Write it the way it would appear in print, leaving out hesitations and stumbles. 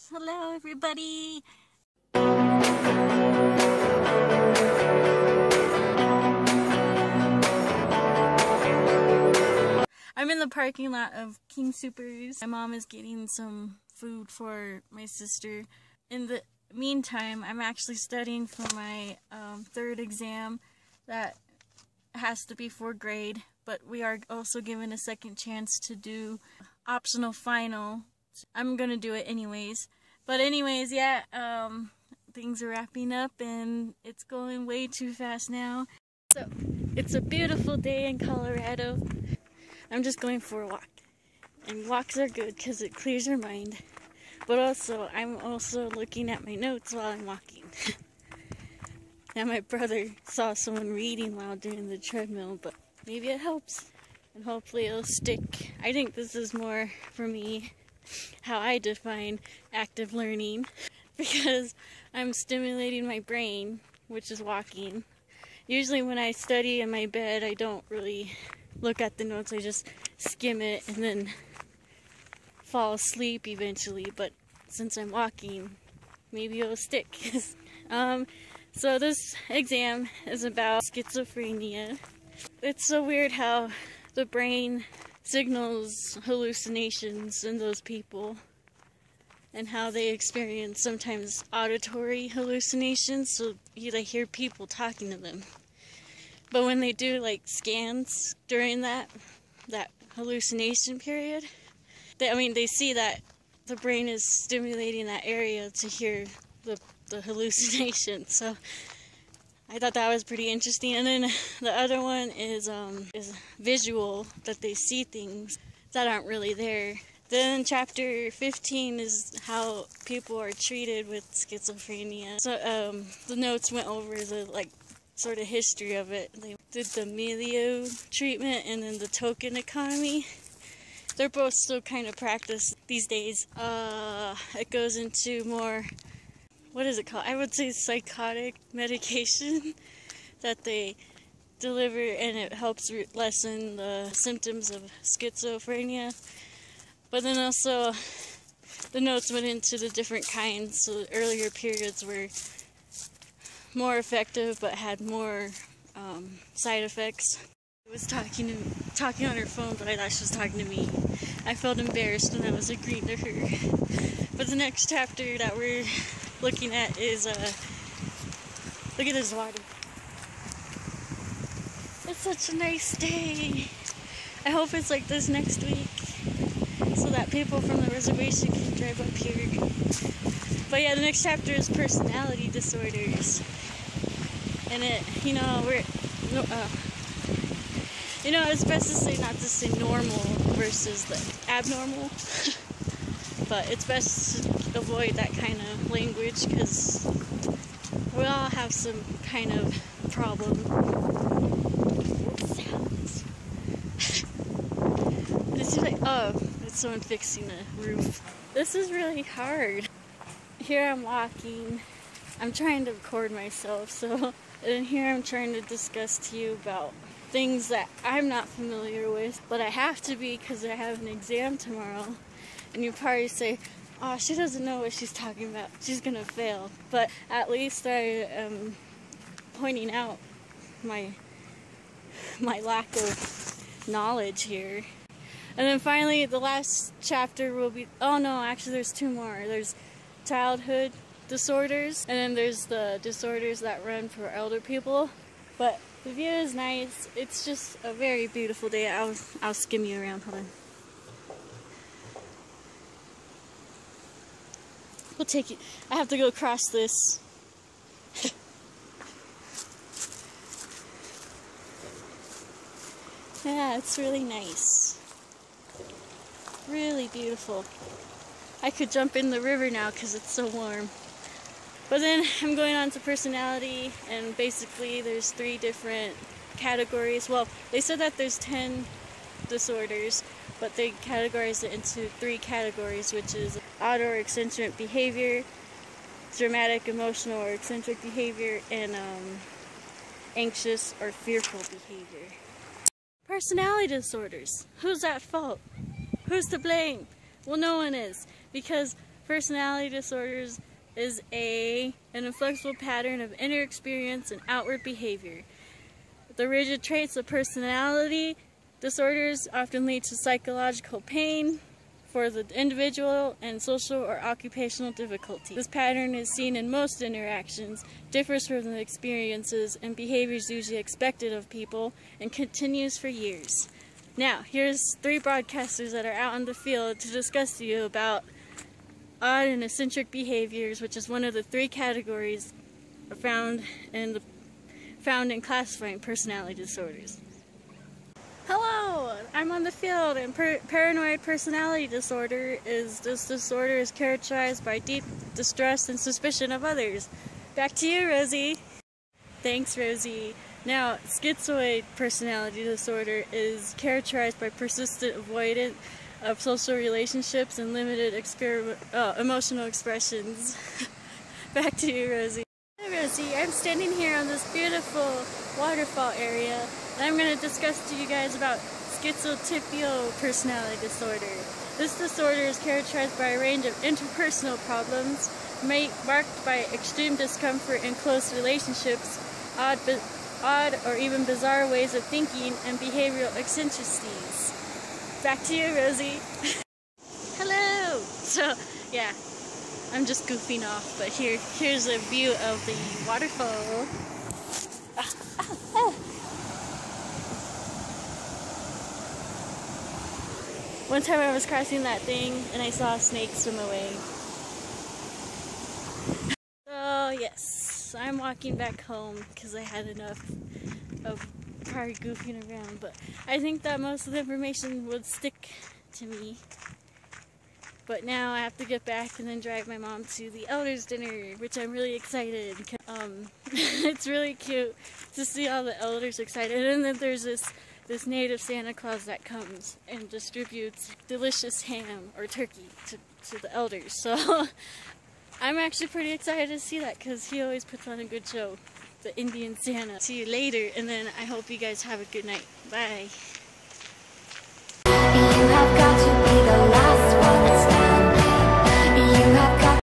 Hello everybody! I'm in the parking lot of King Soopers. My mom is getting some food for my sister. In the meantime, I'm actually studying for my third exam that has to be for grade, but we are also given a second chance to do optional final. I'm gonna do it anyways. But anyways, yeah, things are wrapping up and it's going way too fast now. So, it's a beautiful day in Colorado. I'm just going for a walk. And walks are good because it clears your mind. But also, I'm also looking at my notes while I'm walking. Now my brother saw someone reading while doing the treadmill, but maybe it helps. And hopefully it'll stick. I think this is more, for me, how I define active learning. Because I'm stimulating my brain, which is walking. Usually when I study in my bed, I don't really look at the notes, I just skim it and then fall asleep eventually, but since I'm walking, maybe it'll stick. So this exam is about schizophrenia. It's so weird how the brain signals hallucinations in those people and how they experience sometimes auditory hallucinations, so they hear people talking to them. But when they do like scans during that hallucination period, they see that the brain is stimulating that area to hear the hallucination. So I thought that was pretty interesting. And then the other one is visual, that they see things that aren't really there. Then chapter 15 is how people are treated with schizophrenia. So the notes went over the sort of history of it. They did the Melio treatment and then the token economy. They're both still kind of practiced these days. It goes into more, what is it called? I would say psychotic medication that they deliver, and it helps lessen the symptoms of schizophrenia. But then also the notes went into the different kinds. So the earlier periods were more effective but had more side effects. I was talking on her phone, but I thought she was talking to me. I felt embarrassed when I was agreeing to her. But the next chapter that we're looking at is look at this water. It's such a nice day. I hope it's like this next week so that people from the reservation can drive up here. But yeah, the next chapter is personality disorders. And it's best to say not to say normal versus the abnormal. But it's best to avoid that kind of language because we all have some kind of problem. What sounds? It's someone fixing the roof. This is really hard. Here I'm walking. I'm trying to record myself, and here I'm trying to discuss to you about things that I'm not familiar with, but I have to be because I have an exam tomorrow. And you probably say, oh, she doesn't know what she's talking about. She's gonna fail. But at least I am pointing out my lack of knowledge here. And then finally, the last chapter will be, oh no, actually there's two more. There's childhood disorders, and then there's the disorders that run for elder people. But the view is nice. It's just a very beautiful day. I'll skim you around. Hold on. We'll take it. I have to go across this. Yeah, it's really nice. Really beautiful. I could jump in the river now because it's so warm. But then I'm going on to personality, and basically there's 3 different categories. Well, they said that there's 10 disorders, but they categorize it into 3 categories, which is auto or eccentric behavior, dramatic, emotional, or eccentric behavior, and anxious or fearful behavior. Personality disorders. Who's at fault? Who's to blame? Well, no one is, because Personality disorders is an inflexible pattern of inner experience and outward behavior. The rigid traits of personality disorders often lead to psychological pain for the individual and social or occupational difficulty. This pattern is seen in most interactions, differs from the experiences and behaviors usually expected of people, and continues for years. Now, here's 3 broadcasters that are out in the field to discuss to you about odd and eccentric behaviors, which is one of the 3 categories found in classifying personality disorders. Hello, I'm on the field, and paranoid personality disorder is characterized by deep distrust and suspicion of others. Back to you, Rosie. Thanks, Rosie. Now, schizoid personality disorder is characterized by persistent avoidance of social relationships and limited emotional expressions. Back to you, Rosie. Hi, Rosie. I'm standing here on this beautiful waterfall area, and I'm going to discuss to you guys about schizotypal personality disorder. This disorder is characterized by a range of interpersonal problems marked by extreme discomfort in close relationships, odd or even bizarre ways of thinking, and behavioral eccentricities. Back to you, Rosie. Hello! So, yeah, I'm just goofing off, but here's a view of the waterfall. One time I was crossing that thing and I saw a snake swim away. So yes, I'm walking back home because I had enough of probably goofing around, but I think that most of the information would stick to me. But now I have to get back and then drive my mom to the elders dinner, which I'm really excited. It's really cute to see all the elders excited, and then there's this native Santa Claus that comes and distributes delicious ham or turkey to the elders. So I'm actually pretty excited to see that because he always puts on a good show, the Indian Santa. See you later, and then I hope you guys have a good night. Bye.